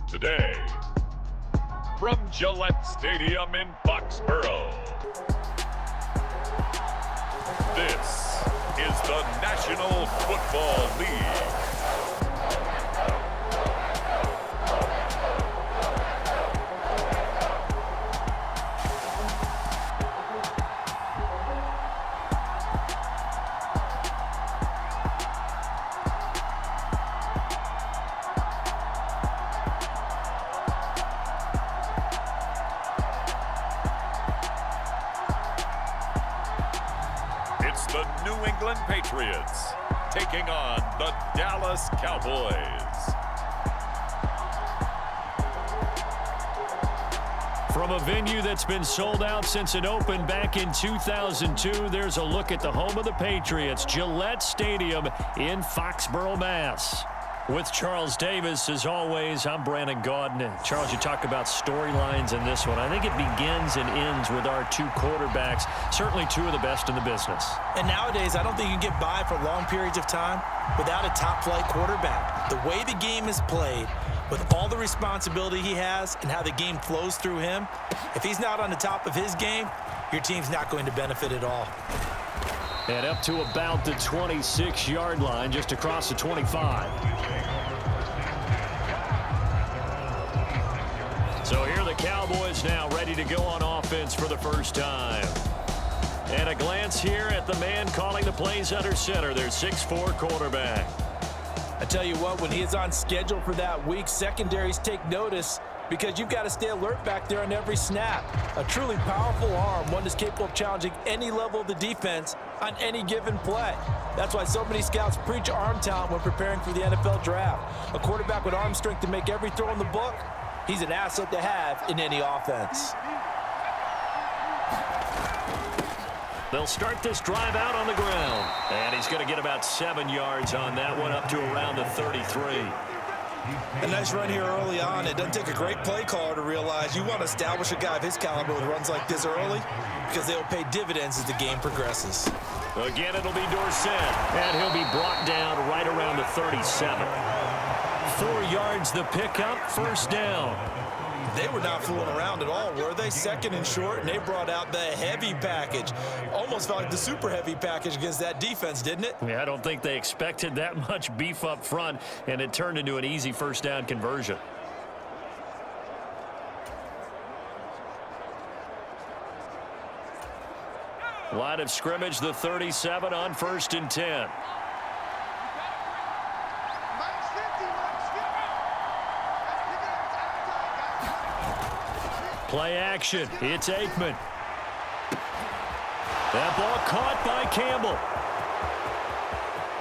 Today, from Gillette Stadium in Foxborough, this is the National Football League. It's the New England Patriots taking on the Dallas Cowboys. From a venue that's been sold out since it opened back in 2002, there's a look at the home of the Patriots, Gillette Stadium in Foxborough, Mass. With Charles Davis, as always, I'm Brandon Gaudin. Charles, you talk about storylines in this one. I think it begins and ends with our two quarterbacks, certainly two of the best in the business. And nowadays, I don't think you can get by for long periods of time without a top-flight quarterback. The way the game is played, with all the responsibility he has and how the game flows through him, if he's not on the top of his game, your team's not going to benefit at all. And up to about the 26-yard line, just across the 25. So here are the Cowboys now ready to go on offense for the first time. And a glance here at the man calling the plays under center, their 6'4" quarterback. I tell you what, when he is on schedule for that week, secondaries take notice because you've got to stay alert back there on every snap. A truly powerful arm, one that's capable of challenging any level of the defense on any given play. That's why so many scouts preach arm talent when preparing for the NFL draft. A quarterback with arm strength to make every throw in the book, he's an asset to have in any offense. They'll start this drive out on the ground. And he's going to get about 7 yards on that one, up to around the 33. A nice run here early on. It doesn't take a great play caller to realize you want to establish a guy of his caliber with runs like this early because they'll pay dividends as the game progresses. Again, it'll be Dorsett, and he'll be brought down right around the 37. 4 yards the pickup, first down. They were not fooling around at all, were they? Second and short, and they brought out the heavy package. Almost felt like the super heavy package against that defense, didn't it? Yeah, I don't think they expected that much beef up front, and it turned into an easy first down conversion. Line of scrimmage, the 37 on 1st and 10. Play action. It's Aikman. That ball caught by Campbell.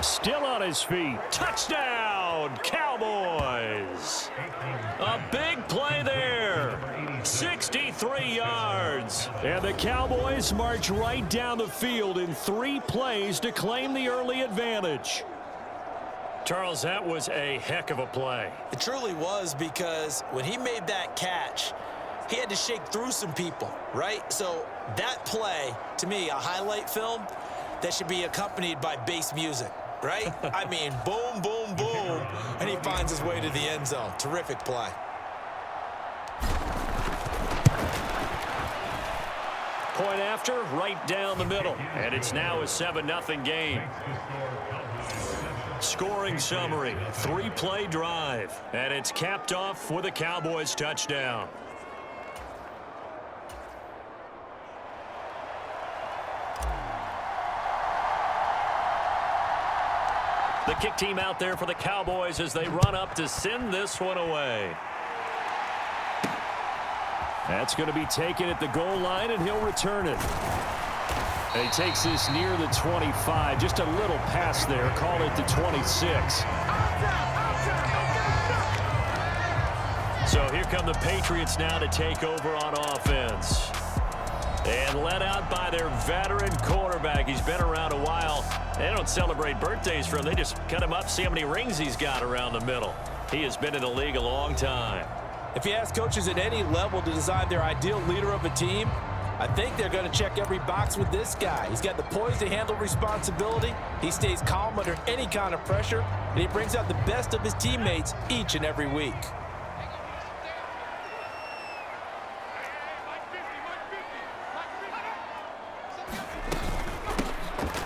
Still on his feet. Touchdown, Cowboys. A big play there. 63 yards. And the Cowboys march right down the field in 3 plays to claim the early advantage. Charles, that was a heck of a play. It truly was, because when he made that catch, he had to shake through some people, right? So that play, to me, a highlight film that should be accompanied by bass music, right? I mean, boom, boom, boom, and he finds his way to the end zone. Terrific play. Point after, right down the middle. And it's now a 7-0 game. Scoring summary, 3-play drive. And it's capped off with a Cowboys touchdown. The kick team out there for the Cowboys as they run up to send this one away. That's going to be taken at the goal line, and he'll return it. And he takes this near the 25. Just a little pass there. Call it the 26. So here come the Patriots now to take over on offense. And led out by their veteran quarterback. He's been around a while. They don't celebrate birthdays for him. They just cut him up, see how many rings he's got around the middle. He has been in the league a long time. If you ask coaches at any level to design their ideal leader of a team, I think they're going to check every box with this guy. He's got the poise to handle responsibility. He stays calm under any kind of pressure, and he brings out the best of his teammates each and every week.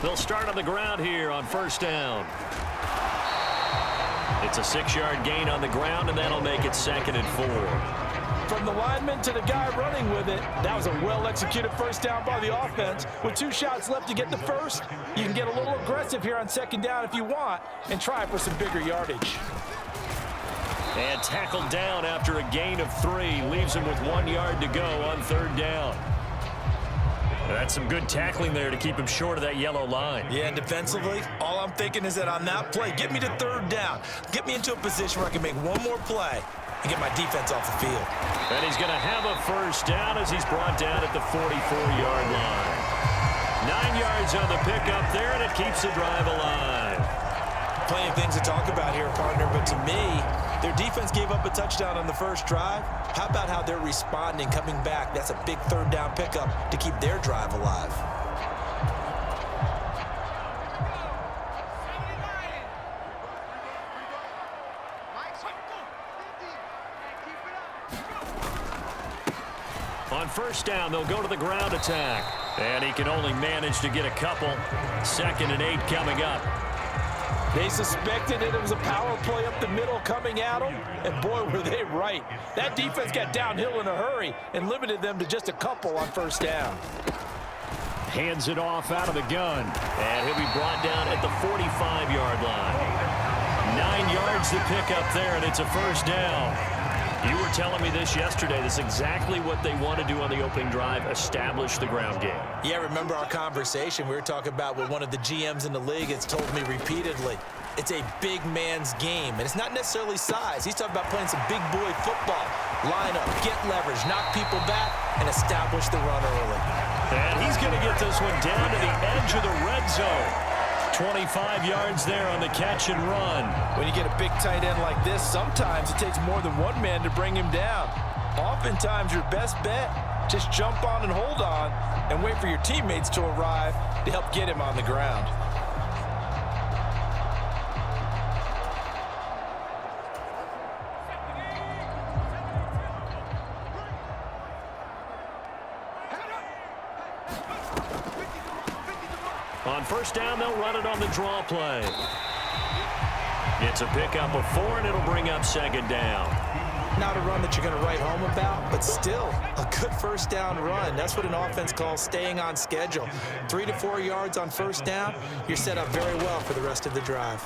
They'll start on the ground here on first down. It's a 6-yard gain on the ground, and that'll make it 2nd and 4. From the lineman to the guy running with it, that was a well-executed first down by the offense. With 2 shots left to get the first, you can get a little aggressive here on 2nd down if you want and try for some bigger yardage. And tackled down after a gain of 3. Leaves him with 1 yard to go on 3rd down. That's some good tackling there to keep him short of that yellow line. Yeah, and defensively, all I'm thinking is that on that play, get me to 3rd down. Get me into a position where I can make one more play and get my defense off the field. And he's going to have a first down as he's brought down at the 44-yard line. 9 yards on the pickup there, and it keeps the drive alive. Plenty of things to talk about here, partner, but to me, their defense gave up a touchdown on the first drive. How about how they're responding, coming back? That's a big 3rd down pickup to keep their drive alive. On first down, they'll go to the ground attack. And he can only manage to get a couple. 2nd and 8 coming up. They suspected it was a power play up the middle coming at them, and boy, were they right. That defense got downhill in a hurry and limited them to just a couple on first down. Hands it off out of the gun, and he'll be brought down at the 45-yard line. 9 yards to pick up there, and it's a first down. You were telling me this yesterday. This is exactly what they want to do on the opening drive, establish the ground game. Yeah, remember our conversation? We were talking about what one of the GMs in the league has told me repeatedly. It's a big man's game, and it's not necessarily size. He's talking about playing some big boy football. Line up, get leverage, knock people back, and establish the run early. And he's going to get this one down to the edge of the red zone. 25 yards there on the catch and run. When you get a big tight end like this, sometimes it takes more than one man to bring him down. Oftentimes, your best bet, just jump on and hold on and wait for your teammates to arrive to help get him on the ground. On first down, they'll run it on the draw play. It's a pickup of 4, and it'll bring up 2nd down. Not a run that you're going to write home about, but still a good first down run. That's what an offense calls staying on schedule. 3 to 4 yards on first down, you're set up very well for the rest of the drive.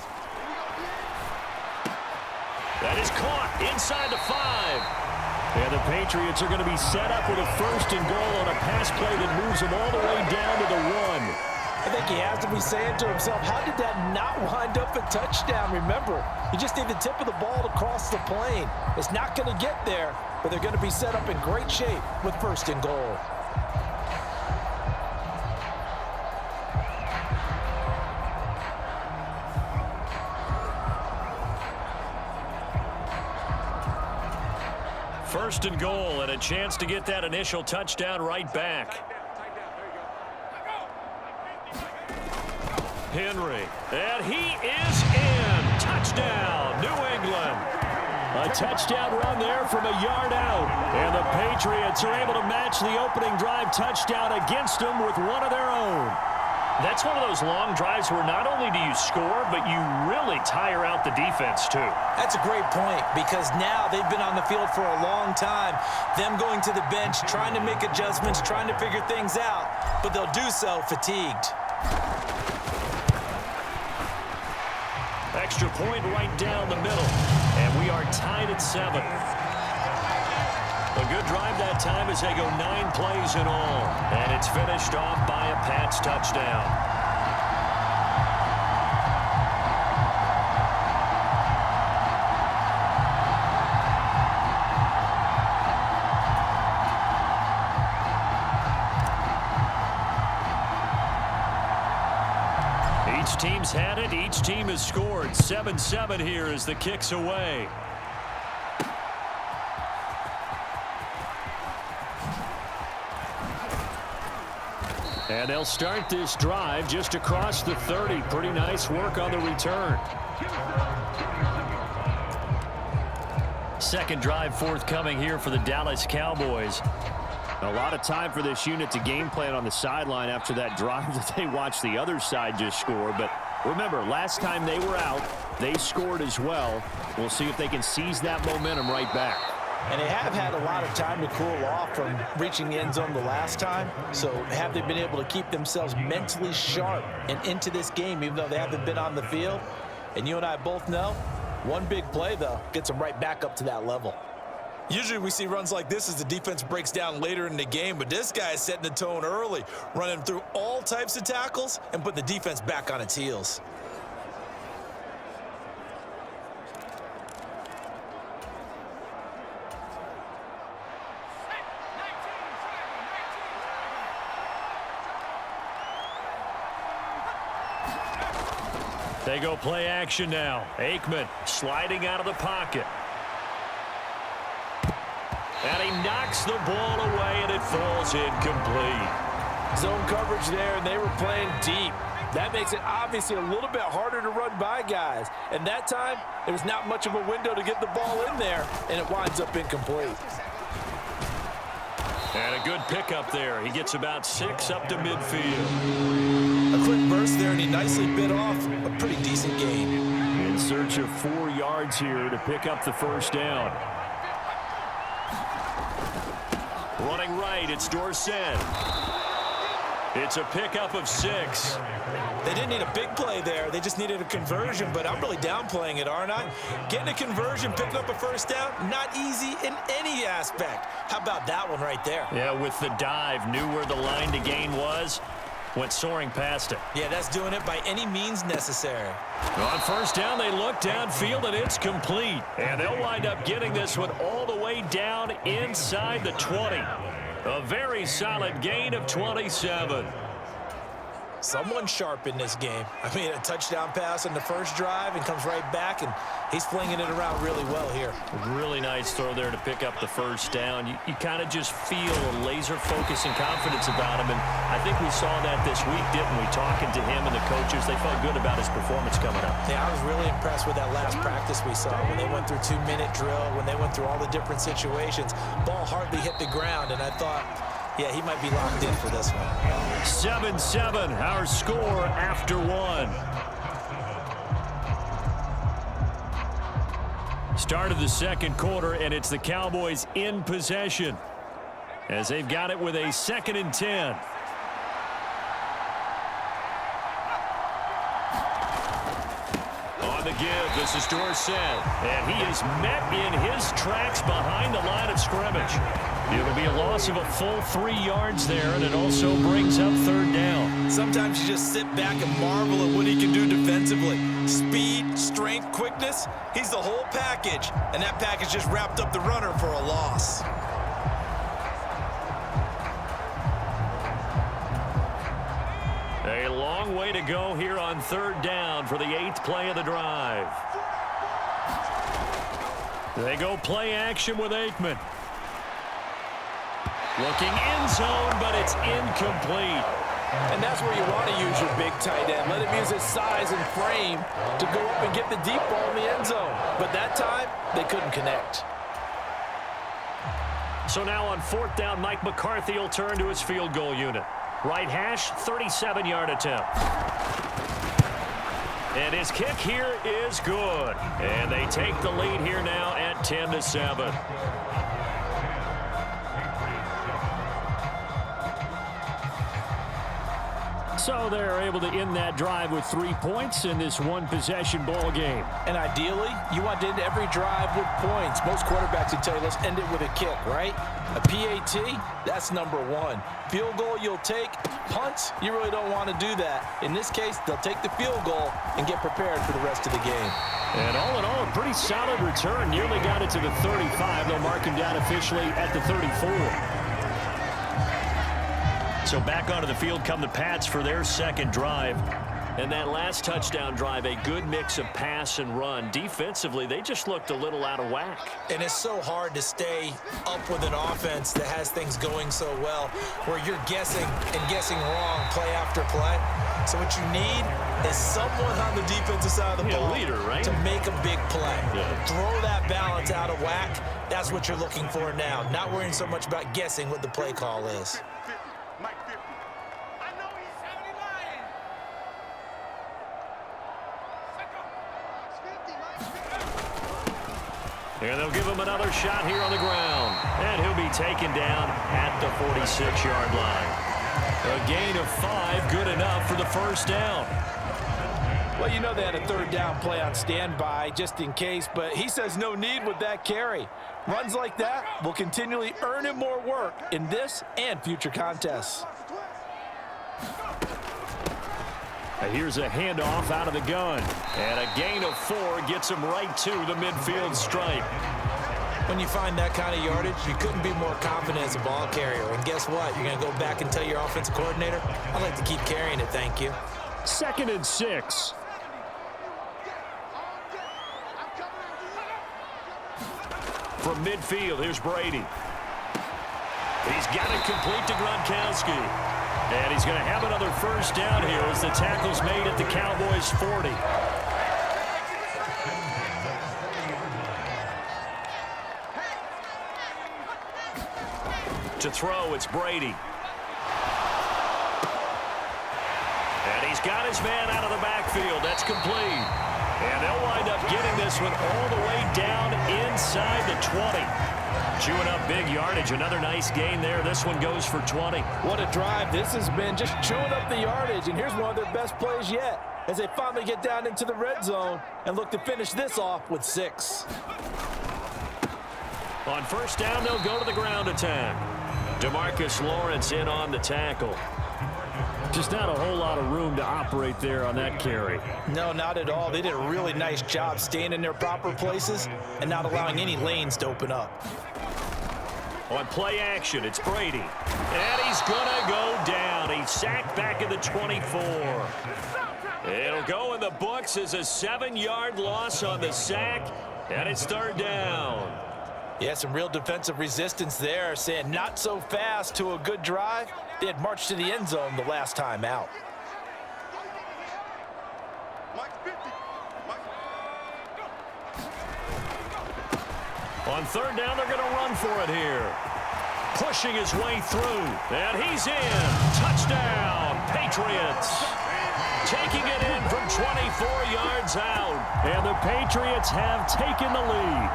That is caught inside the 5. And the Patriots are going to be set up with a 1st and goal on a pass play that moves them all the way down to the 1. I think he has to be saying to himself, how did that not wind up a touchdown? Remember, you just need the tip of the ball to cross the plane. It's not going to get there, but they're going to be set up in great shape with 1st and goal. First and goal, and a chance to get that initial touchdown right back. Henry, and he is in. Touchdown, New England. A touchdown run there from a yard out. And the Patriots are able to match the opening drive touchdown against them with one of their own. That's one of those long drives where not only do you score, but you really tire out the defense too. That's a great point, because now they've been on the field for a long time. Them going to the bench, trying to make adjustments, trying to figure things out, but they'll do so fatigued. Extra point right down the middle, and we are tied at 7. A good drive that time as they go 9 plays in all, and it's finished off by a Pats touchdown. Each team's had it. Each team has scored. 7-7 here as the kick's away. And they'll start this drive just across the 30. Pretty nice work on the return. Second drive forthcoming here for the Dallas Cowboys. A lot of time for this unit to game plan on the sideline after that drive that they watched the other side just score. But remember, last time they were out, they scored as well. We'll see if they can seize that momentum right back. And they have had a lot of time to cool off from reaching the end zone the last time. So have they been able to keep themselves mentally sharp and into this game, even though they haven't been on the field? And you and I both know, one big play, though, gets them right back up to that level. Usually we see runs like this as the defense breaks down later in the game, but this guy is setting the tone early, running through all types of tackles and put the defense back on its heels. They go play action now. Aikman sliding out of the pocket. And he knocks the ball away, and it falls incomplete. Zone coverage there, and they were playing deep. That makes it obviously a little bit harder to run by guys. And that time, there was not much of a window to get the ball in there, and it winds up incomplete. And a good pickup there. He gets about 6 up to midfield. A quick burst there, and he nicely bit off a pretty decent gain. In search of 4 yards here to pick up the first down. Running right, it's Dorsett. It's a pickup of 6. They didn't need a big play there. They just needed a conversion, but I'm really downplaying it, aren't I? Getting a conversion, picking up a first down, not easy in any aspect. How about that one right there? Yeah, with the dive, knew where the line to gain was, went soaring past it. Yeah, that's doing it by any means necessary. On first down, they look downfield, and it's complete. And they'll wind up getting this one all the way down inside the 20. A very solid gain of 27. Someone sharp in this game. I mean, a touchdown pass on the first drive and comes right back, and he's flinging it around really well here. Really nice throw there to pick up the first down. You kind of just feel a laser focus and confidence about him, and I think we saw that this week, didn't we? Talking to him and the coaches, they felt good about his performance coming up. Yeah, I was really impressed with that last practice we saw when they went through 2-minute drill, when they went through all the different situations. Ball hardly hit the ground, and I thought, yeah, he might be locked in for this one. 7-7, our score after 1. Start of the second quarter, and it's the Cowboys in possession as they've got it with a 2nd and 10. On the give, this is Dorsett, and he is met in his tracks behind the line of scrimmage. It'll be a loss of a full 3 yards there, and it also brings up 3rd down. Sometimes you just sit back and marvel at what he can do defensively. Speed, strength, quickness, he's the whole package, and that package just wrapped up the runner for a loss. A long way to go here on 3rd down for the 8th play of the drive. They go play action with Aikman. Looking end zone, but it's incomplete. And that's where you want to use your big tight end. Let him use his size and frame to go up and get the deep ball in the end zone. But that time, they couldn't connect. So now on 4th down, Mike McCarthy will turn to his field goal unit. Right hash, 37-yard attempt. And his kick here is good. And they take the lead here now at 10-7. So they're able to end that drive with 3 points in this one-possession ball game. And ideally, you want to end every drive with points. Most quarterbacks would tell you, let's end it with a kick, right? A PAT, that's number 1. Field goal you'll take. Punts, you really don't want to do that. In this case, they'll take the field goal and get prepared for the rest of the game. And all in all, a pretty solid return. Nearly got it to the 35. They'll mark him down officially at the 34. So back onto the field come the Pats for their second drive. And that last touchdown drive, a good mix of pass and run. Defensively, they just looked a little out of whack. And it's so hard to stay up with an offense that has things going so well, where you're guessing and guessing wrong play after play. So what you need is someone on the defensive side of the ball leader, right? to make a big play. Yeah. Throw that balance out of whack. That's what you're looking for now. Not worrying so much about guessing what the play call is. And they'll give him another shot here on the ground. And he'll be taken down at the 46-yard line. A gain of 5, good enough for the first down. Well, you know they had a third down play on standby just in case, but he says no need with that carry. Runs like that will continually earn him more work in this and future contests. Here's a handoff out of the gun. And a gain of 4 gets him right to the midfield stripe. When you find that kind of yardage, you couldn't be more confident as a ball carrier. And guess what? You're going to go back and tell your offensive coordinator, I'd like to keep carrying it, thank you. 2nd and 6. From midfield, here's Brady. He's got it complete to Gronkowski. And he's going to have another first down here as the tackle's made at the Cowboys' 40. To throw, it's Brady. And he's got his man out of the backfield. That's complete. And they'll wind up getting this one all the way down inside the 20. Chewing up big yardage. Another nice gain there. This one goes for 20. What a drive this has been, just chewing up the yardage. And here's one of their best plays yet as they finally get down into the red zone and look to finish this off with 6. On first down, they'll go to the ground attack. DeMarcus Lawrence in on the tackle. Just not a whole lot of room to operate there on that carry. No, not at all. They did a really nice job staying in their proper places and not allowing any lanes to open up. On play action, it's Brady. And he's going to go down. He's sacked back at the 24. It'll go in the books as a 7-yard loss on the sack, and it's 3rd down. Yeah, some real defensive resistance there, saying not so fast to a good drive. They had marched to the end zone the last time out. On 3rd down, they're going to run for it here. Pushing his way through, and he's in. Touchdown, Patriots. Taking it in from 24 yards out. And the Patriots have taken the lead.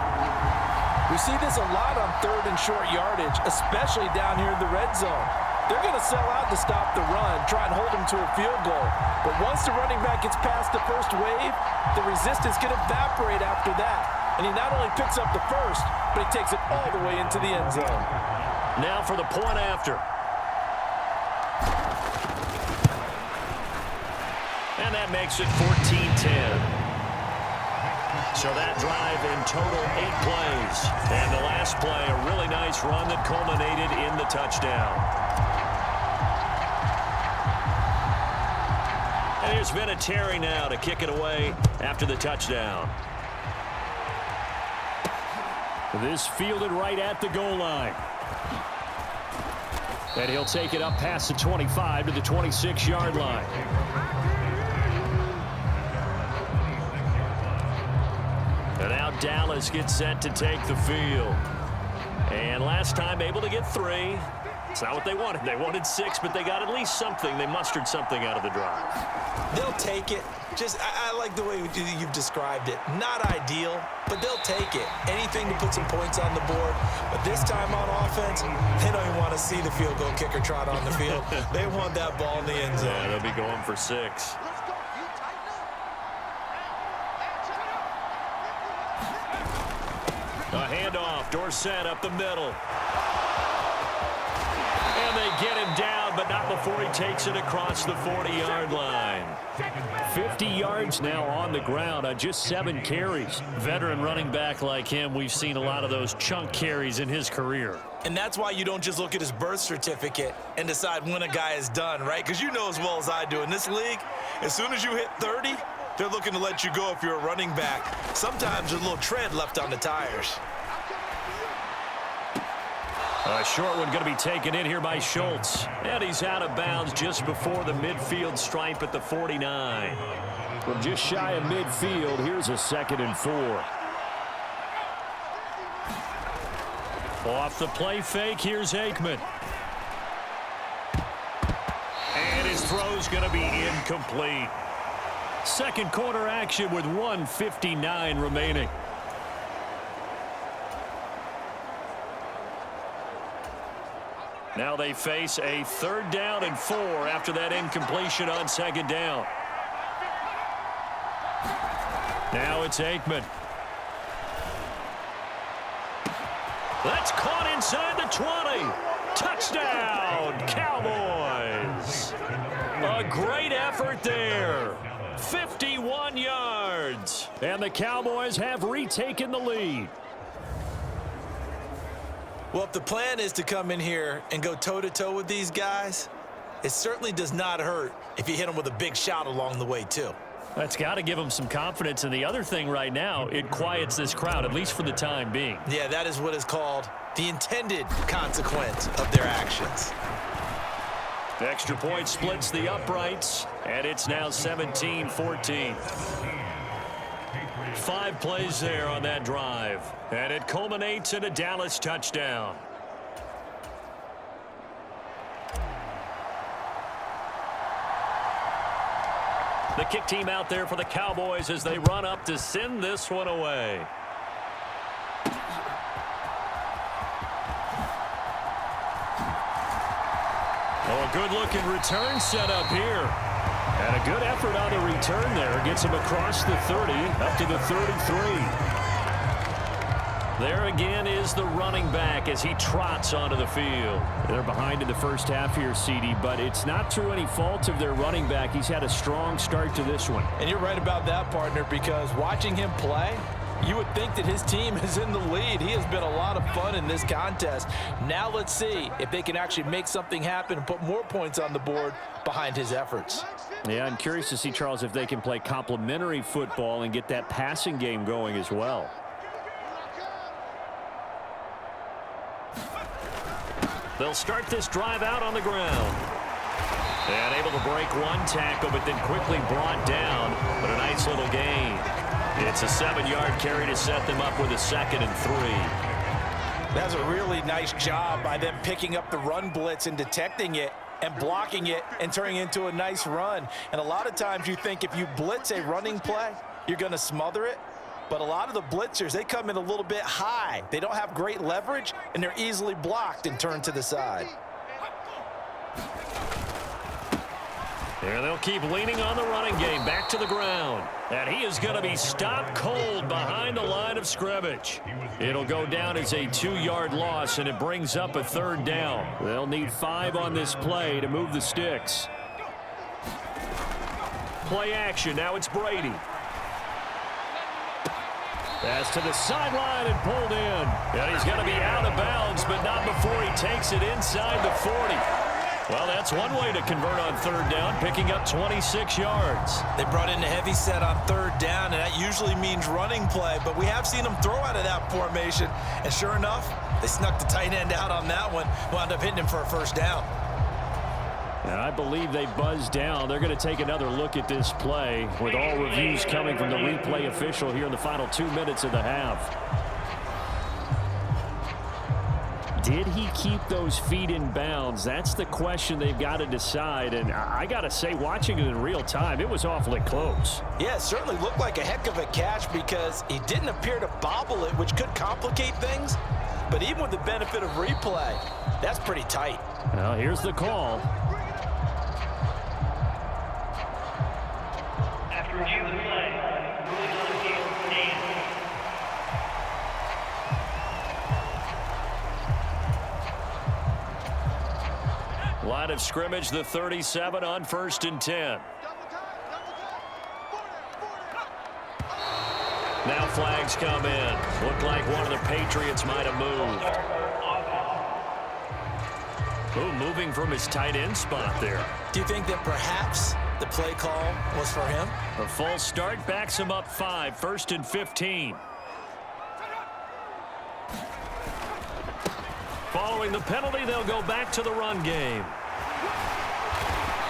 We see this a lot on 3rd and short yardage, especially down here in the red zone. They're going to sell out to stop the run, try and hold them to a field goal. But once the running back gets past the first wave, the resistance can evaporate after that. And he not only picks up the first, but he takes it all the way into the end zone. Now for the point after. And that makes it 14-10. So that drive in total 8 plays. And the last play, a really nice run that culminated in the touchdown. And here's Vinatieri now to kick it away after the touchdown. This fielded right at the goal line. And he'll take it up past the 25 to the 26-yard line. And now Dallas gets set to take the field. And last time able to get 3. It's not what they wanted. They wanted 6, but they got at least something. They mustered something out of the drive. They'll take it. Just, I like the way you've described it. Not ideal, but they'll take it. Anything to put some points on the board. But this time on offense, they don't even want to see the field goal kicker trot on the field. They want that ball in the end zone. Yeah, they'll be going for 6. A handoff, Dorsett up the middle. And they get him down, but not before he takes it across the 40-yard line. 50 yards now on the ground on just 7 carries. Veteran running back like him, we've seen a lot of those chunk carries in his career. And that's why you don't just look at his birth certificate and decide when a guy is done, right? Because you know as well as I do, in this league, as soon as you hit 30, they're looking to let you go if you're a running back. Sometimes there's a little tread left on the tires. A short one going to be taken in here by Schultz. And he's out of bounds just before the midfield stripe at the 49. From just shy of midfield, here's a 2nd and 4. Off the play fake, here's Aikman. And his throw's going to be incomplete. Second quarter action with 1:59 remaining. Now they face a 3rd down and 4 after that incompletion on 2nd down. Now it's Aikman. That's caught inside the 20. Touchdown, Cowboys. A great effort there. 51 yards. And the Cowboys have retaken the lead. Well, if the plan is to come in here and go toe-to-toe with these guys, it certainly does not hurt if you hit them with a big shot along the way, too. That's got to give them some confidence. And the other thing right now, it quiets this crowd, at least for the time being. Yeah, that is what is called the intended consequence of their actions. The extra point splits the uprights, and it's now 17-14. 5 plays there on that drive, and it culminates in a Dallas touchdown. The kick team out there for the Cowboys as they run up to send this one away. Oh, a good-looking return set up here. And a good effort on the return there. Gets him across the 30, up to the 33. There again is the running back as he trots onto the field. They're behind in the first half here, CD, but it's not through any fault of their running back. He's had a strong start to this one. And you're right about that, partner, because watching him play, you would think that his team is in the lead. He has been a lot of fun in this contest. Now let's see if they can actually make something happen and put more points on the board behind his efforts. Yeah, I'm curious to see, Charles, if they can play complementary football and get that passing game going as well. They'll start this drive out on the ground. And able to break one tackle, but then quickly brought down. But a nice little gain. It's a 7-yard carry to set them up with a 2nd and 3. That's a really nice job by them picking up the run blitz and detecting it and blocking it and turning it into a nice run. And a lot of times you think if you blitz a running play, you're going to smother it. But a lot of the blitzers, they come in a little bit high. They don't have great leverage, and they're easily blocked and turned to the side. There they'll keep leaning on the running game. Back to the ground. And he is going to be stopped cold behind the line of scrimmage. It'll go down as a 2-yard loss, and it brings up a 3rd down. They'll need 5 on this play to move the sticks. Play action. Now it's Brady. Pass to the sideline and pulled in. And he's going to be out of bounds, but not before he takes it inside the 40. Well, that's one way to convert on 3rd down, picking up 26 yards. They brought in a heavy set on 3rd down, and that usually means running play, but we have seen them throw out of that formation. And sure enough, they snuck the tight end out on that one, wound up hitting him for a 1st down. And I believe they buzzed down. They're going to take another look at this play with all reviews coming from the replay official here in the final 2 minutes of the half. Did he keep those feet in bounds? That's the question they've got to decide. And I got to say, watching it in real time, it was awfully close. Yeah, it certainly looked like a heck of a catch because he didn't appear to bobble it, which could complicate things. But even with the benefit of replay, that's pretty tight. Well, here's the call. After review of the play, ruling on the field, name. Line of scrimmage, the 37 on 1st and 10. Now flags come in. Looked like one of the Patriots might have moved. Ooh, moving from his tight end spot there. Do you think that perhaps the play call was for him? A false start backs him up 5, 1st and 15. Following the penalty, they'll go back to the run game.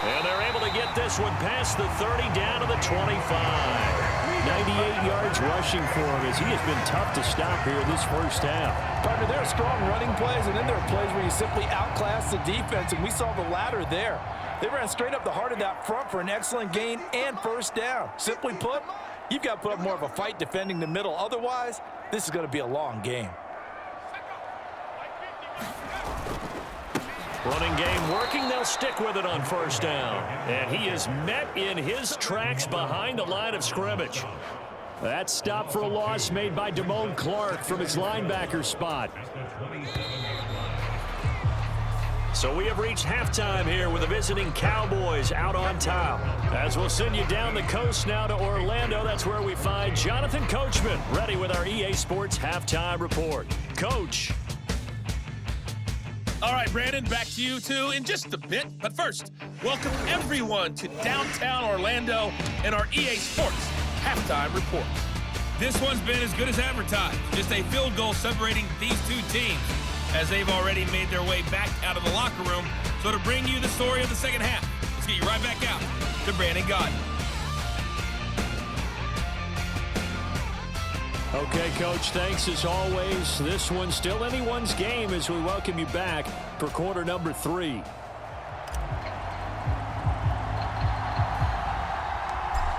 And they're able to get this one past the 30 down to the 25. 98 yards rushing for him as he has been tough to stop here this first half. Partner, there are strong running plays, and then there are plays where you simply outclass the defense, and we saw the latter there. They ran straight up the heart of that front for an excellent gain and first down. Simply put, you've got to put up more of a fight defending the middle. Otherwise, this is going to be a long game. Running game working. They'll stick with it on first down. And he is met in his tracks behind the line of scrimmage. That stop for a loss made by Damone Clark from his linebacker spot. So we have reached halftime here with the visiting Cowboys out on top. As we'll send you down the coast now to Orlando, that's where we find Jonathan Coachman ready with our EA Sports halftime report. Coach. All right, Brandon, back to you two in just a bit. But first, welcome everyone to downtown Orlando and our EA Sports halftime report. This one's been as good as advertised. Just a field goal separating these two teams as they've already made their way back out of the locker room. So to bring you the story of the second half, let's get you right back out to Brandon Godden. Okay, Coach, thanks as always. This one's still anyone's game as we welcome you back for quarter number 3.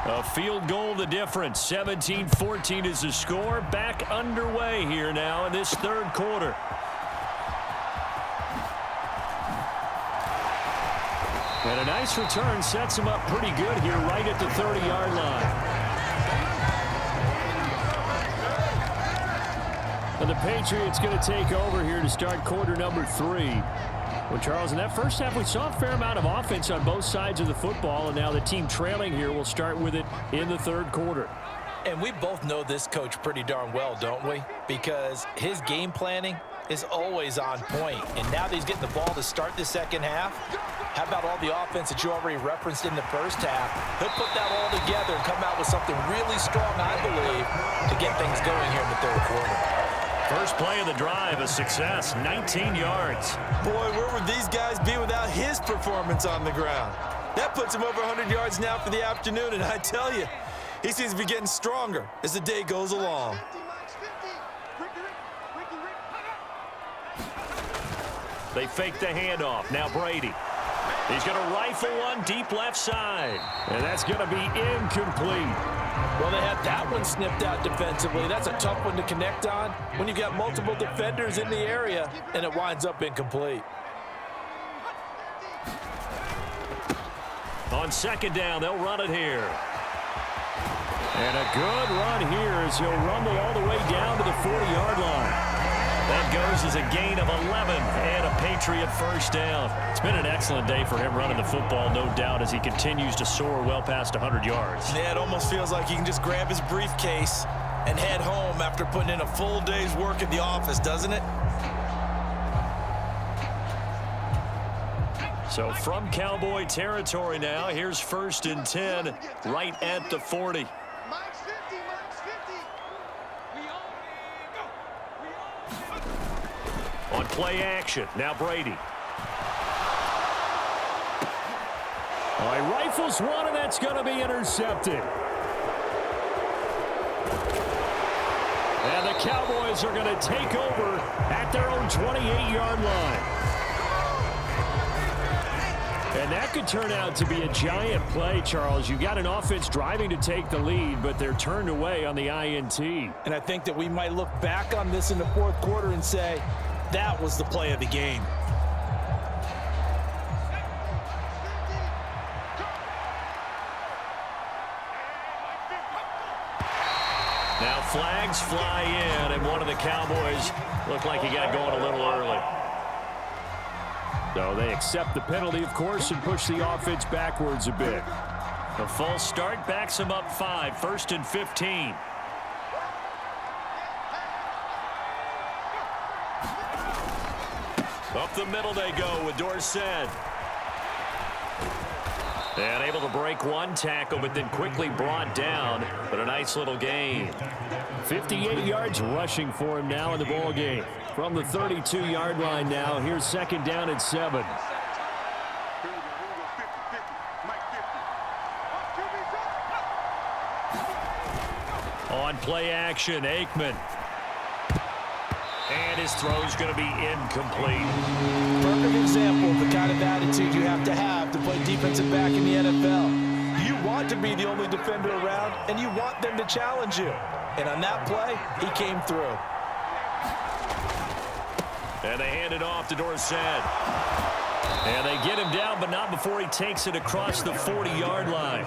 A field goal the difference. 17-14 is the score. Back underway here now in this third quarter. And a nice return sets him up pretty good here right at the 30-yard line. And the Patriots going to take over here to start quarter number 3. Well, Charles, in that first half, we saw a fair amount of offense on both sides of the football, and now the team trailing here will start with it in the third quarter. And we both know this coach pretty darn well, don't we? Because his game planning is always on point. And now that he's getting the ball to start the second half, how about all the offense that you already referenced in the first half? He'll put that all together and come out with something really strong, I believe, to get things going here in the third quarter. First play of the drive, a success, 19 yards. Boy, where would these guys be without his performance on the ground? That puts him over 100 yards now for the afternoon, and I tell you, he seems to be getting stronger as the day goes along. They fake the handoff. Now Brady. He's going to rifle one deep left side. And that's going to be incomplete. Well, they had that one snipped out defensively. That's a tough one to connect on when you've got multiple defenders in the area, and it winds up incomplete. On second down, they'll run it here. And a good run here as he'll rumble all the way down to the 40-yard line. That goes as a gain of 11 and a Patriot first down. It's been an excellent day for him running the football, no doubt, as he continues to soar well past 100 yards. Yeah, it almost feels like he can just grab his briefcase and head home after putting in a full day's work at the office, doesn't it? So from Cowboy territory now, here's 1st and 10 right at the 40. On play action, now Brady. Oh, he rifles one, and that's going to be intercepted. And the Cowboys are going to take over at their own 28-yard line. And that could turn out to be a giant play, Charles. You've got an offense driving to take the lead, but they're turned away on the INT. And I think that we might look back on this in the fourth quarter and say, that was the play of the game. Now flags fly in, and one of the Cowboys looked like he got going a little early. So they accept the penalty, of course, and push the offense backwards a bit. A false start backs him up 5, 1st and 15. Up the middle they go with Dorsett. And able to break one tackle, but then quickly brought down. But a nice little gain. 58 yards rushing for him now in the ball game. From the 32-yard line now, here's 2nd down and 7. On play action, Aikman. And his throw's going to be incomplete. Perfect example of the kind of attitude you have to play defensive back in the NFL. You want to be the only defender around, and you want them to challenge you. And on that play, he came through. And they hand it off to Dorsett. And they get him down, but not before he takes it across the 40-yard line.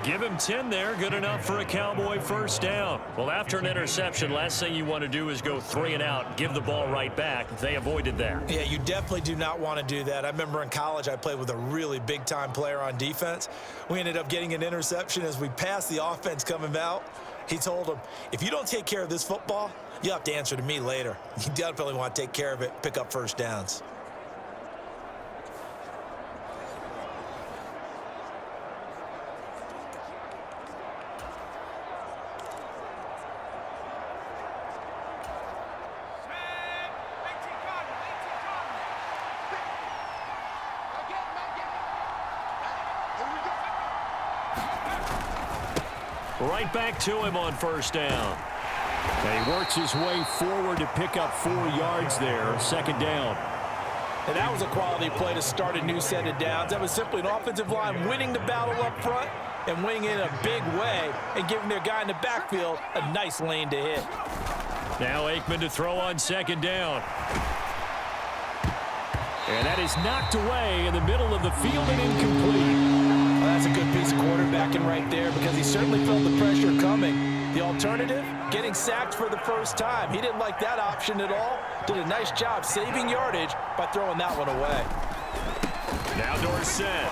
Give him 10 there, good enough for a Cowboy first down. Well, after an interception, last thing you want to do is go 3 and out, give the ball right back. They avoided that. Yeah, you definitely do not want to do that. I remember in college I played with a really big-time player on defense. We ended up getting an interception as we passed the offense coming out. He told him, if you don't take care of this football, you'll have to answer to me later. You definitely want to take care of it, pick up first downs. Right back to him on first down. And he works his way forward to pick up 4 yards there. 2nd down. And that was a quality play to start a new set of downs. That was simply an offensive line winning the battle up front and winning it in a big way and giving their guy in the backfield a nice lane to hit. Now Aikman to throw on 2nd down. And that is knocked away in the middle of the field and incomplete. Well, that's a good piece of quarterbacking right there because he certainly felt the pressure coming. The alternative, getting sacked for the first time. He didn't like that option at all. Did a nice job saving yardage by throwing that one away. Now Dorsett.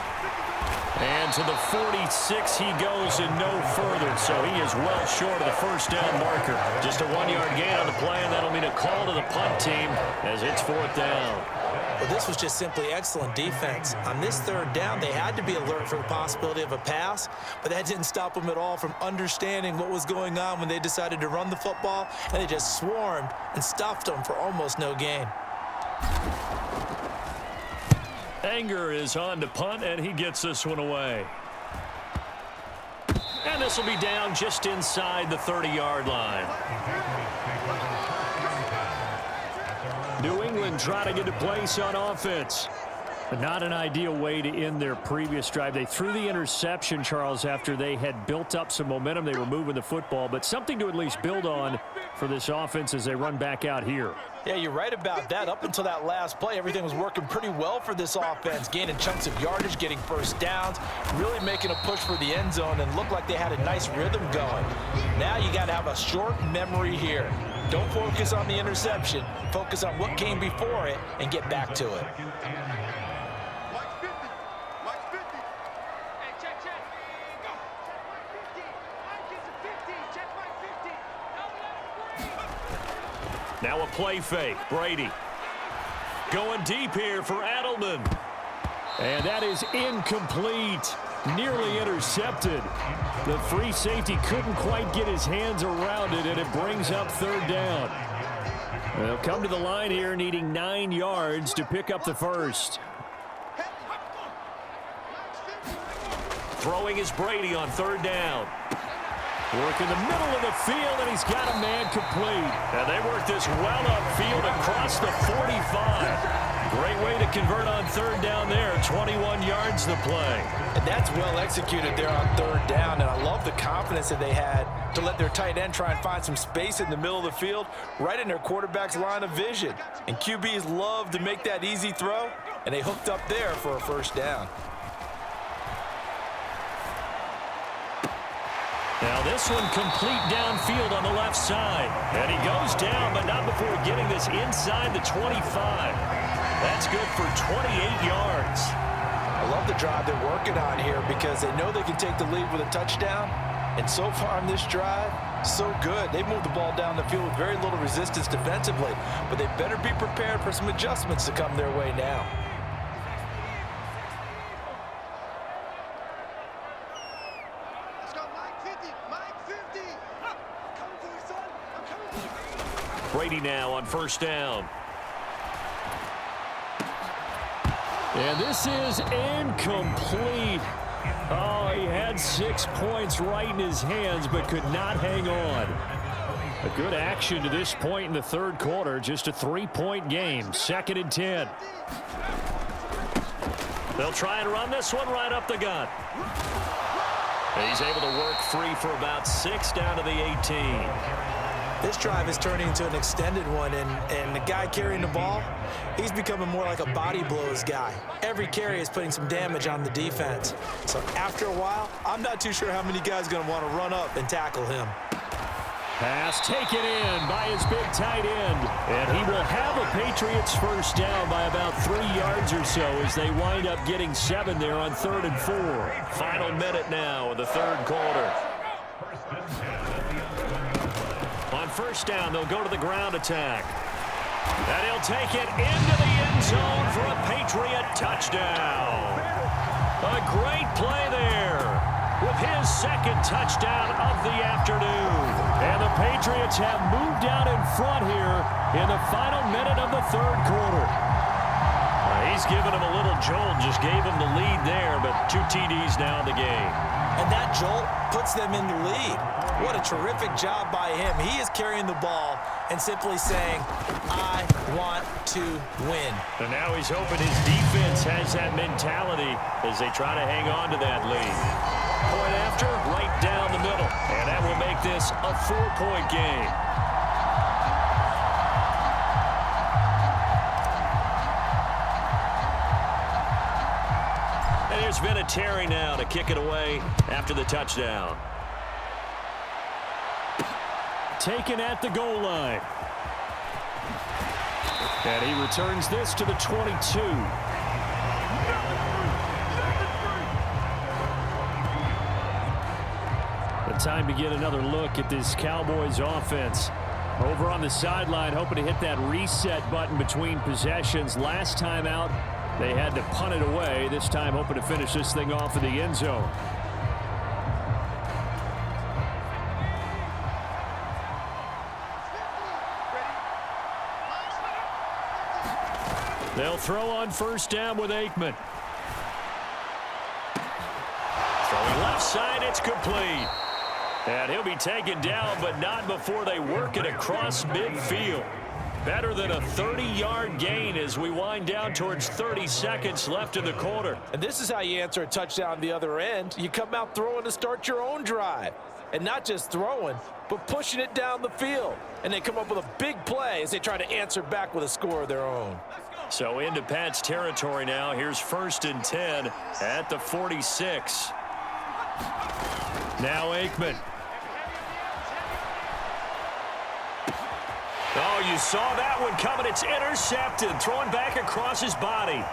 And to the 46 he goes and no further. So he is well short of the first down marker. Just a 1-yard gain on the play, and that'll mean a call to the punt team as it's 4th down. Well, this was just simply excellent defense. On this 3rd down, they had to be alert for the possibility of a pass, but that didn't stop them at all from understanding what was going on when they decided to run the football, and they just swarmed and stuffed them for almost no gain. Anger is on to punt, and he gets this one away. And this will be down just inside the 30-yard line. New England trying to get a place on offense. But not an ideal way to end their previous drive. They threw the interception, Charles, after they had built up some momentum. They were moving the football, but something to at least build on for this offense as they run back out here. Yeah, you're right about that. Up until that last play, everything was working pretty well for this offense, gaining chunks of yardage, getting first downs, really making a push for the end zone, and looked like they had a nice rhythm going. Now you got to have a short memory here. Don't focus on the interception. Focus on what came before it and get back to it. Now a play fake. Brady going deep here for Adelman. And that is incomplete. Nearly intercepted. The free safety couldn't quite get his hands around it, and it brings up 3rd down. They'll come to the line here needing 9 yards to pick up the first. Throwing is Brady on 3rd down. Work in the middle of the field, and he's got a man complete. And they work this well upfield across the 45. Great way to convert on 3rd down there. 21 yards the play. And that's well executed there on 3rd down, and I love the confidence that they had to let their tight end try and find some space in the middle of the field, right in their quarterback's line of vision. And QBs love to make that easy throw, and they hooked up there for a first down. Now this one complete downfield on the left side. And he goes down, but not before getting this inside the 25. That's good for 28 yards. I love the drive they're working on here because they know they can take the lead with a touchdown. And so far on this drive, So good. They moved the ball down the field with very little resistance defensively, but they better be prepared for some adjustments to come their way now. Let's go, Mike 50, Mike 50. I'm coming for you, son. I'm coming for you. Brady now on first down. And this is incomplete. Oh, he had 6 points right in his hands, but could not hang on. A good action to this point in the third quarter. Just a 3-point game. 2nd and 10. They'll try and run this one right up the gut. He's able to work free for about 6 down to the 18. This drive is turning into an extended one, and the guy carrying the ball, he's becoming more like a body blows guy. Every carry is putting some damage on the defense. So after a while, I'm not too sure how many guys are going to want to run up and tackle him. Pass taken in by his big tight end. And he will have a Patriots first down by about 3 yards or so as they wind up getting 7 there on 3rd and 4. Final minute now of the third quarter. On first down, they'll go to the ground attack. And he'll take it into the end zone for a Patriot touchdown. A great play there with his 2nd touchdown of the afternoon. And the Patriots have moved out in front here in the final minute of the third quarter. He's given him a little jolt, just gave him the lead there, but 2 TDs now in the game. And that jolt puts them in the lead. What a terrific job by him. He is carrying the ball and simply saying, I want to win. And now he's hoping his defense has that mentality as they try to hang on to that lead. Point after, right down the middle. And that will make this a 4-point game. And there's Vinatieri now to kick it away after the touchdown. Taken at the goal line. And he returns this to the 22. The time to get another look at this Cowboys offense. Over on the sideline, hoping to hit that reset button between possessions. Last time out, they had to punt it away. This time, hoping to finish this thing off in the end zone. They'll throw on first down with Aikman. Throwing left side, it's complete. And he'll be taken down, but not before they work it across midfield. Better than a 30-yard gain as we wind down towards 30 seconds left in the quarter. And this is how you answer a touchdown the other end. You come out throwing to start your own drive. And not just throwing, but pushing it down the field. And they come up with a big play as they try to answer back with a score of their own. So into Pat's territory now. Here's 1st and 10 at the 46. Now Aikman. Oh, you saw that one coming. It's intercepted. Throwing back across his body.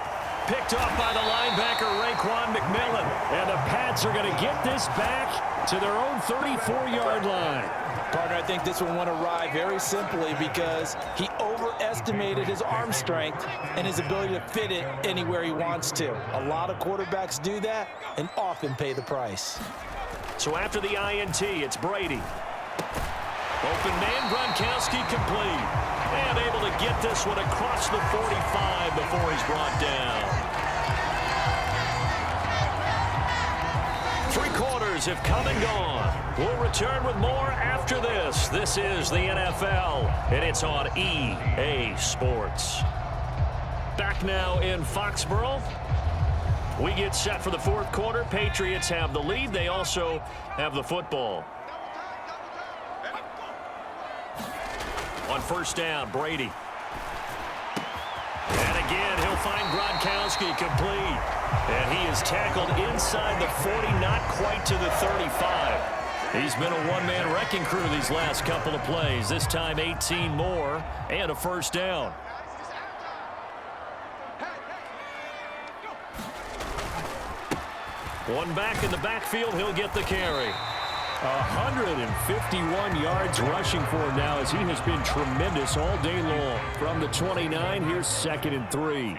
Picked off by the linebacker, Raekwon McMillan. And the Pats are going to get this back to their own 34-yard line. Partner, I think this one went awry very simply because he overestimated his arm strength and his ability to fit it anywhere he wants to. A lot of quarterbacks do that and often pay the price. So after the INT, it's Brady. Open man, Gronkowski complete. And able to get this one across the 45 before he's brought down. 3 quarters have come and gone. We'll return with more after this. This is the NFL, and it's on EA Sports. Back now in Foxborough. We get set for the 4th quarter. Patriots have the lead. They also have the football. On first down, Brady. And again, he'll find Gronkowski complete. And he is tackled inside the 40, not quite to the 35. He's been a one-man wrecking crew these last couple of plays. This time 18 more and a first down. One back in the backfield, he'll get the carry. 151 yards rushing for him now as he has been tremendous all day long. From the 29, here's 2nd and 3.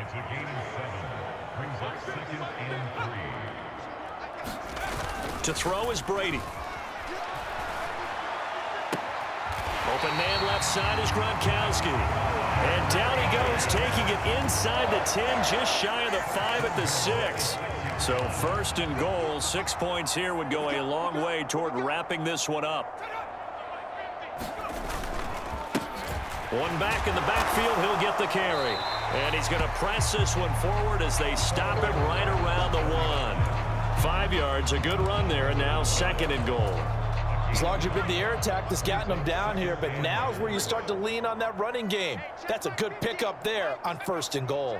To throw is Brady. Open man left side is Gronkowski. And down he goes, taking it inside the 10, just shy of the 5 at the 6. So 1st and goal, 6 points here would go a long way toward wrapping this one up. One back in the backfield, he'll get the carry. And he's going to press this one forward as they stop him right around the 1. 5 yards, a good run there, and now 2nd and goal. It's largely been the air attack that's gotten them down here, but now's where you start to lean on that running game. That's a good pickup there on 1st and goal.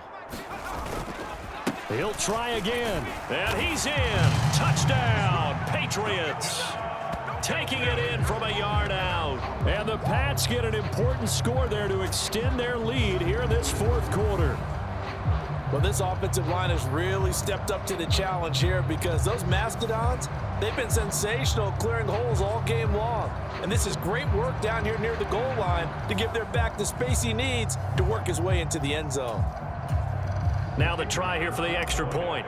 He'll try again, and he's in. Touchdown, Patriots. Taking it in from a yard out. And the Pats get an important score there to extend their lead here in this 4th quarter. Well, this offensive line has really stepped up to the challenge here because those Mastodons, they've been sensational clearing holes all game long. And this is great work down here near the goal line to give their back the space he needs to work his way into the end zone. Now the try here for the extra point.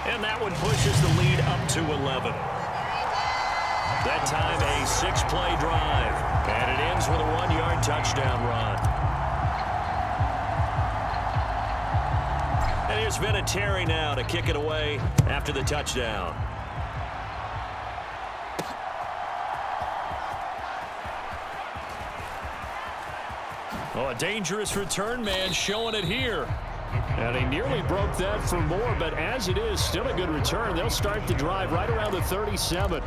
And that one pushes the lead up to 11. That time a 6-play drive. And it ends with a 1-yard touchdown run. And here's Vinatieri now to kick it away after the touchdown. Oh, a dangerous return man showing it here. And he nearly broke that for more, but as it is, still a good return. They'll start the drive right around the 37.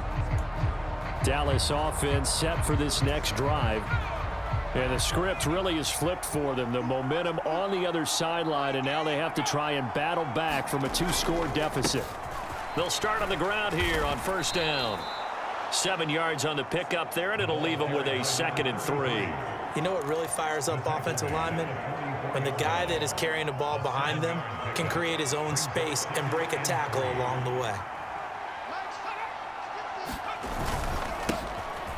Dallas offense set for this next drive. And the script really is flipped for them. The momentum on the other sideline, and now they have to try and battle back from a 2-score deficit. They'll start on the ground here on 1st down. 7 yards on the pickup there, and it'll leave them with a 2nd and 3. You know what really fires up offensive linemen? When the guy that is carrying the ball behind them can create his own space and break a tackle along the way.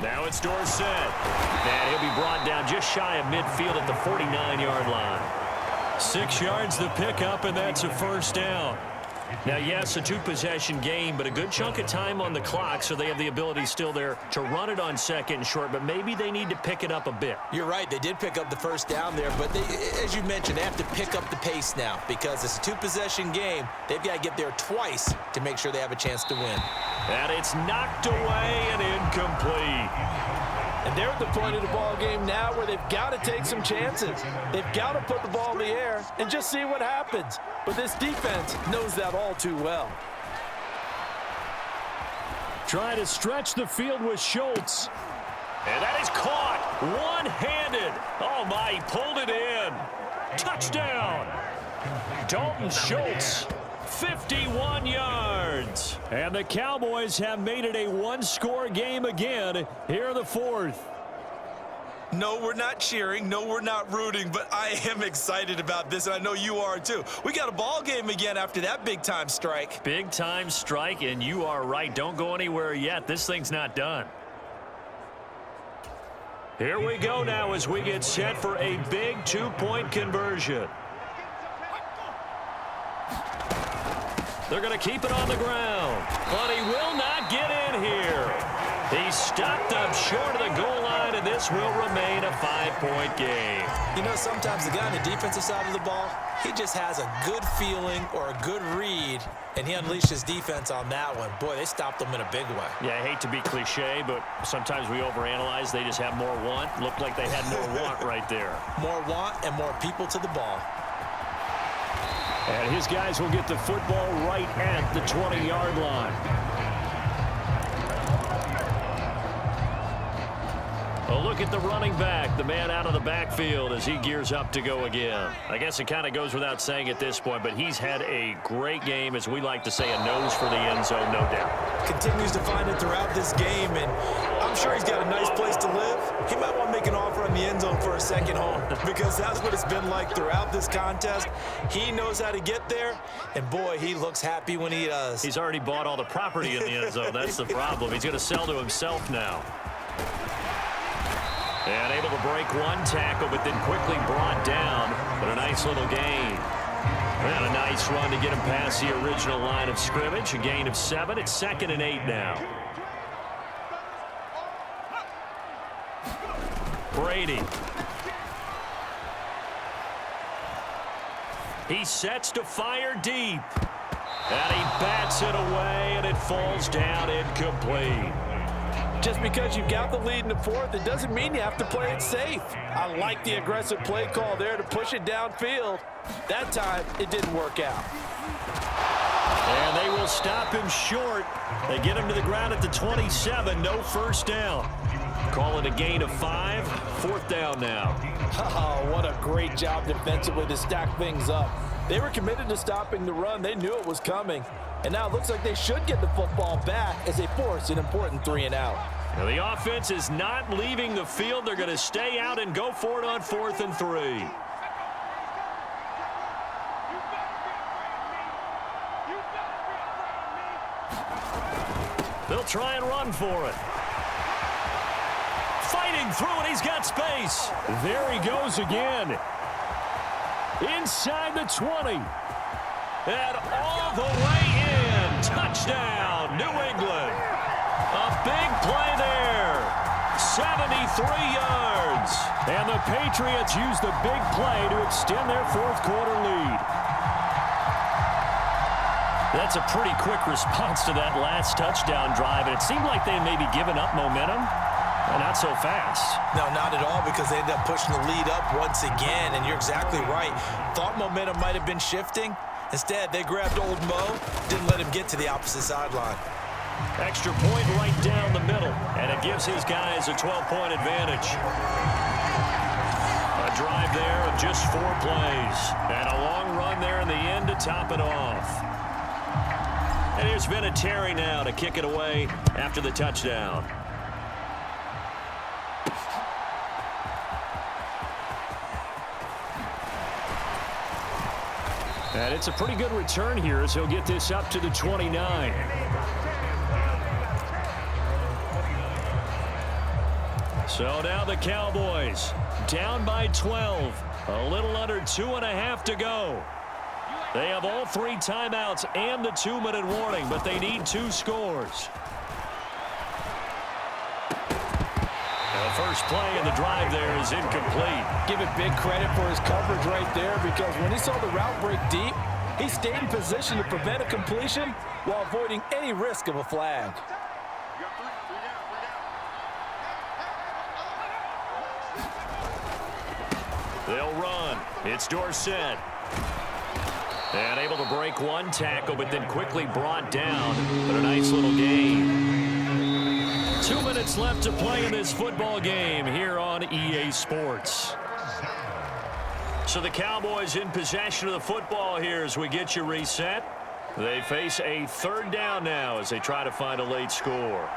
Now it's Dorsett. And he'll be brought down just shy of midfield at the 49-yard line. 6 yards the pickup, and that's a 1st down. Now, yes, a 2-possession game, but a good chunk of time on the clock, so they have the ability still there to run it on 2nd and short, but maybe they need to pick it up a bit. You're right. They did pick up the 1st down there, but they, as you mentioned, they have to pick up the pace now because it's a 2-possession game. They've got to get there twice to make sure they have a chance to win. And it's knocked away and incomplete. And they're at the point of the ball game now where they've got to take some chances. They've got to put the ball in the air and just see what happens. But this defense knows that all too well. Trying to stretch the field with Schultz. And that is caught one-handed. Oh, my, he pulled it in. Touchdown. Dalton Schultz, 51 yards. And the Cowboys have made it a 1-score game again here in the 4th. No, we're not cheering. No, we're not rooting, but I am excited about this, and I know you are too. We got a ball game again after that big-time strike. Big-time strike, and you are right. Don't go anywhere yet. This thing's not done. Here we go now as we get set for a big 2-point conversion. They're going to keep it on the ground, but he will not get in here. He's stopped up short of the goal line, and this will remain a 5-point game. You know, sometimes the guy on the defensive side of the ball, he just has a good feeling or a good read, and he unleashed his defense on that one. Boy, they stopped them in a big way. Yeah, I hate to be cliche, but sometimes we overanalyze. They just have more want. Looked like they had more want right there. More want and more people to the ball. And his guys will get the football right at the 20-yard line. A look at the running back, the man out of the backfield as he gears up to go again. I guess it kind of goes without saying at this point, but he's had a great game, as we like to say, a nose for the end zone, no doubt. Continues to find it throughout this game, and I'm sure he's got a nice place to live. He might want to make an offer on the end zone for a second home because that's what it's been like throughout this contest. He knows how to get there, and boy, he looks happy when he does. He's already bought all the property in the end zone. That's the problem. He's going to sell to himself now. And able to break one tackle, but then quickly brought down. But a nice little gain. And a nice run to get him past the original line of scrimmage. A gain of 7. It's 2nd and 8 now. Brady. He sets to fire deep. And he bats it away, and it falls down incomplete. Just because you've got the lead in the 4th, it doesn't mean you have to play it safe. I like the aggressive play call there to push it downfield. That time, it didn't work out. And they will stop him short. They get him to the ground at the 27. No first down. Call it a gain of 5. 4th down now. Oh, what a great job defensively to stack things up. They were committed to stopping the run. They knew it was coming. And now it looks like they should get the football back as they force an important 3-and-out. Now the offense is not leaving the field. They're going to stay out and go for it on 4th and 3. They'll try and run for it. Fighting through it. He's got space. There he goes again. Inside the 20. And all the way in. Touchdown, New England. A big play there. 73 yards. And the Patriots use the big play to extend their 4th quarter lead. That's a pretty quick response to that last touchdown drive, and it seemed like they had maybe given up momentum. Well, not so fast. No, not at all, because they ended up pushing the lead up once again, and you're exactly right. Thought momentum might have been shifting. Instead, they grabbed old Mo, didn't let him get to the opposite sideline. Extra point right down the middle, and it gives his guys a 12-point advantage. A drive there of just 4 plays, and a long run there in the end to top it off. And here's Vinatieri now to kick it away after the touchdown. And it's a pretty good return here as he'll get this up to the 29. So now the Cowboys down by 12. A little under 2.5 to go. They have all 3 timeouts and the 2-minute warning, but they need 2 scores. The first play in the drive there is incomplete. Give it big credit for his coverage right there, because when he saw the route break deep, he stayed in position to prevent a completion while avoiding any risk of a flag. They'll run. It's Dorsett. And able to break one tackle, but then quickly brought down. But a nice little gain. 2 minutes left to play in this football game here on EA Sports. So the Cowboys in possession of the football here as we get you reset. They face a 3rd down now as they try to find a late score.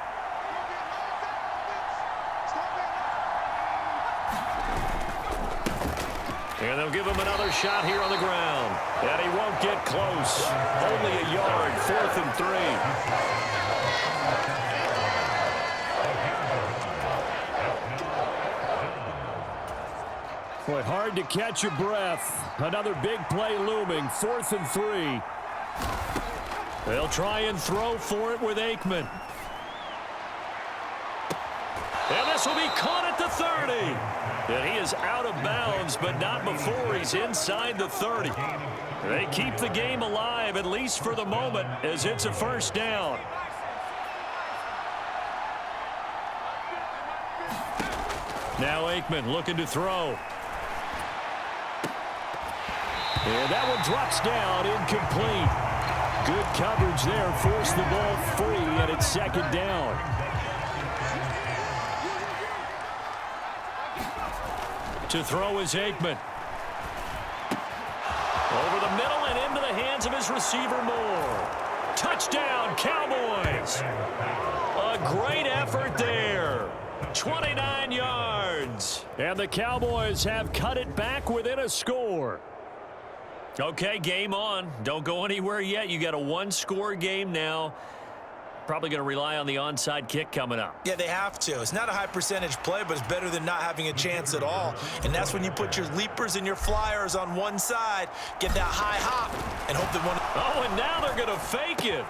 And they'll give him another shot here on the ground. And he won't get close. Only a yard, 4th and 3. Boy, hard to catch your breath. Another big play looming, 4th and 3. They'll try and throw for it with Aikman. And this will be caught at the 30. And he is out of bounds, but not before he's inside the 30. They keep the game alive, at least for the moment, as it's a 1st down. Now Aikman looking to throw. And that one drops down, incomplete. Good coverage there, forced the ball free, and it's 2nd down. To throw is Aikman. Over the middle and into the hands of his receiver Moore. Touchdown, Cowboys. A great effort there. 29 yards. And the Cowboys have cut it back within a score. Okay, game on. Don't go anywhere yet. You got a one-score game now. Probably going to rely on the onside kick coming up. Yeah, they have to. It's not a high percentage play, but it's better than not having a chance at all. And that's when you put your leapers and your flyers on one side, get that high hop, and hope that one... Oh, and now they're going to fake it.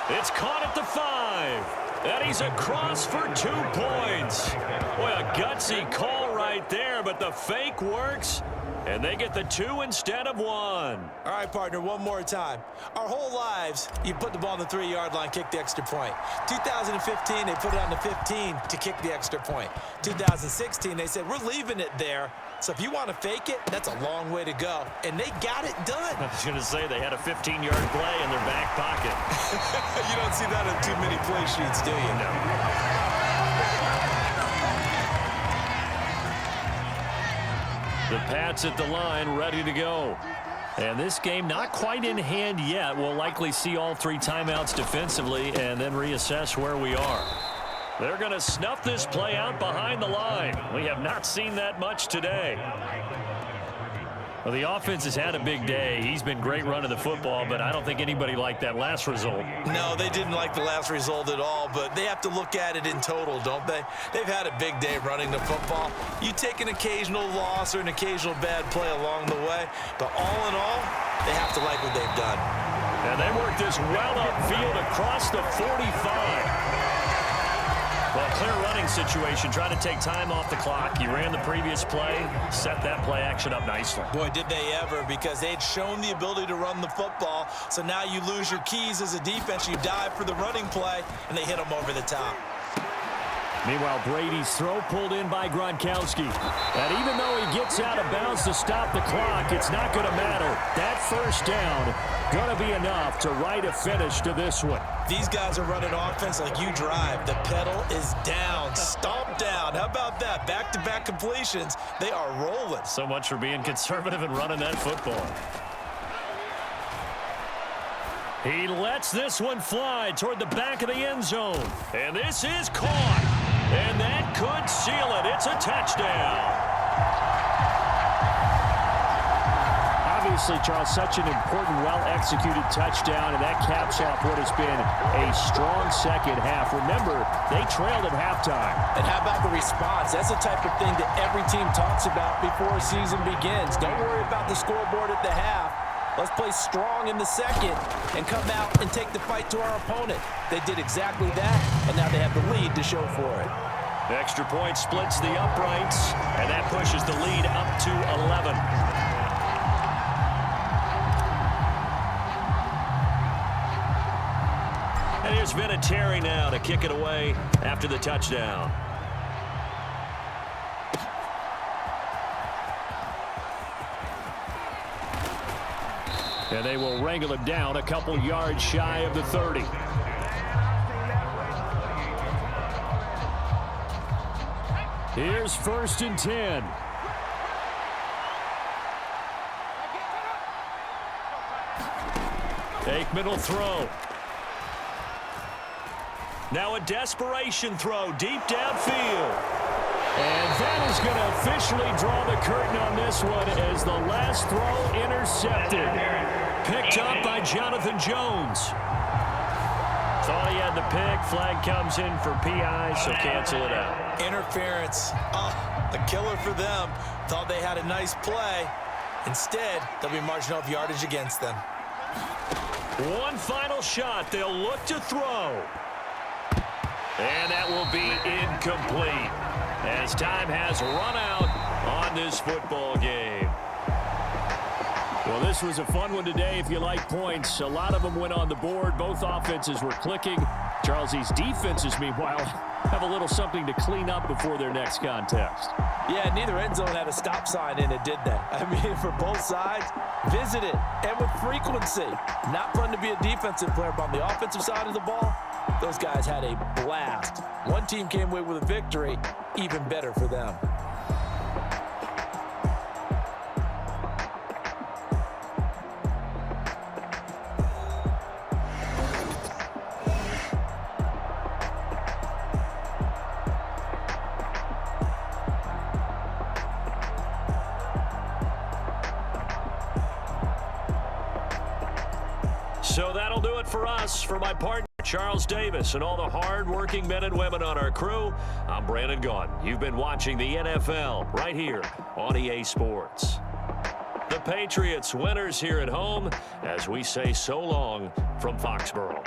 It's caught at the 5. And he's across for 2 points. Boy, a gutsy call right there, but the fake works. And they get the 2 instead of 1. All right, partner, one more time. Our whole lives, you put the ball on the 3-yard line, kick the extra point. 2015, they put it on the 15 to kick the extra point. 2016, they said, we're leaving it there. So if you want to fake it, that's a long way to go. And they got it done. I was going to say they had a 15-yard play in their back pocket. You don't see that on too many play sheets, do you? No. The Pats at the line, ready to go. And this game not quite in hand yet. We'll likely see all 3 timeouts defensively and then reassess where we are. They're going to snuff this play out behind the line. We have not seen that much today. Well, the offense has had a big day. He's been great running the football, but I don't think anybody liked that last result. No, they didn't like the last result at all, but they have to look at it in total, don't they? They've had a big day running the football. You take an occasional loss or an occasional bad play along the way, but all in all, they have to like what they've done. And they work this well upfield across the 45. Well, clear running situation, trying to take time off the clock. You ran the previous play, set that play action up nicely. Boy, did they ever, because they'd shown the ability to run the football. So now you lose your keys as a defense. You dive for the running play, and they hit them over the top. Meanwhile, Brady's throw pulled in by Gronkowski. And even though he gets out of bounds to stop the clock, it's not going to matter. That first down going to be enough to write a finish to this one. These guys are running offense like you drive. The pedal is down, stomp down. How about that? Back-to-back completions. They are rolling. So much for being conservative and running that football. He lets this one fly toward the back of the end zone. And this is caught. And that could seal it. It's a touchdown. Obviously, Charles, such an important, well-executed touchdown, and that caps off what has been a strong second half. Remember, they trailed at halftime. And how about the response? That's the type of thing that every team talks about before a season begins. Don't worry about the scoreboard at the half. Let's play strong in the second and come out and take the fight to our opponent. They did exactly that, and now they have the lead to show for it. The extra point splits the uprights, and that pushes the lead up to 11. And here's Vinatieri now to kick it away after the touchdown. And they will wrangle it down a couple yards shy of the 30. Here's 1st and 10. Aikman will throw. Now a desperation throw deep downfield. And that is going to officially draw the curtain on this one as the last throw intercepted. Picked up by Jonathan Jones. Thought he had the pick. Flag comes in for PI, so cancel it out. Interference. A killer for them. Thought they had a nice play. Instead, they'll be marching off yardage against them. One final shot. They'll look to throw. And that will be incomplete as time has run out on this football game. Well, this was a fun one today if you like points. A lot of them went on the board. Both offenses were clicking. Charles, these defenses, meanwhile, have a little something to clean up before their next contest. Yeah, neither end zone had a stop sign in it, did they? I mean, for both sides, visit it, and with frequency. Not fun to be a defensive player, but on the offensive side of the ball, those guys had a blast. One team came away with a victory, even better for them. it for us. For my partner, Charles Davis, and all the hard-working men and women on our crew, I'm Brandon Gaudin. You've been watching the NFL right here on EA Sports. The Patriots winners here at home as we say so long from Foxborough.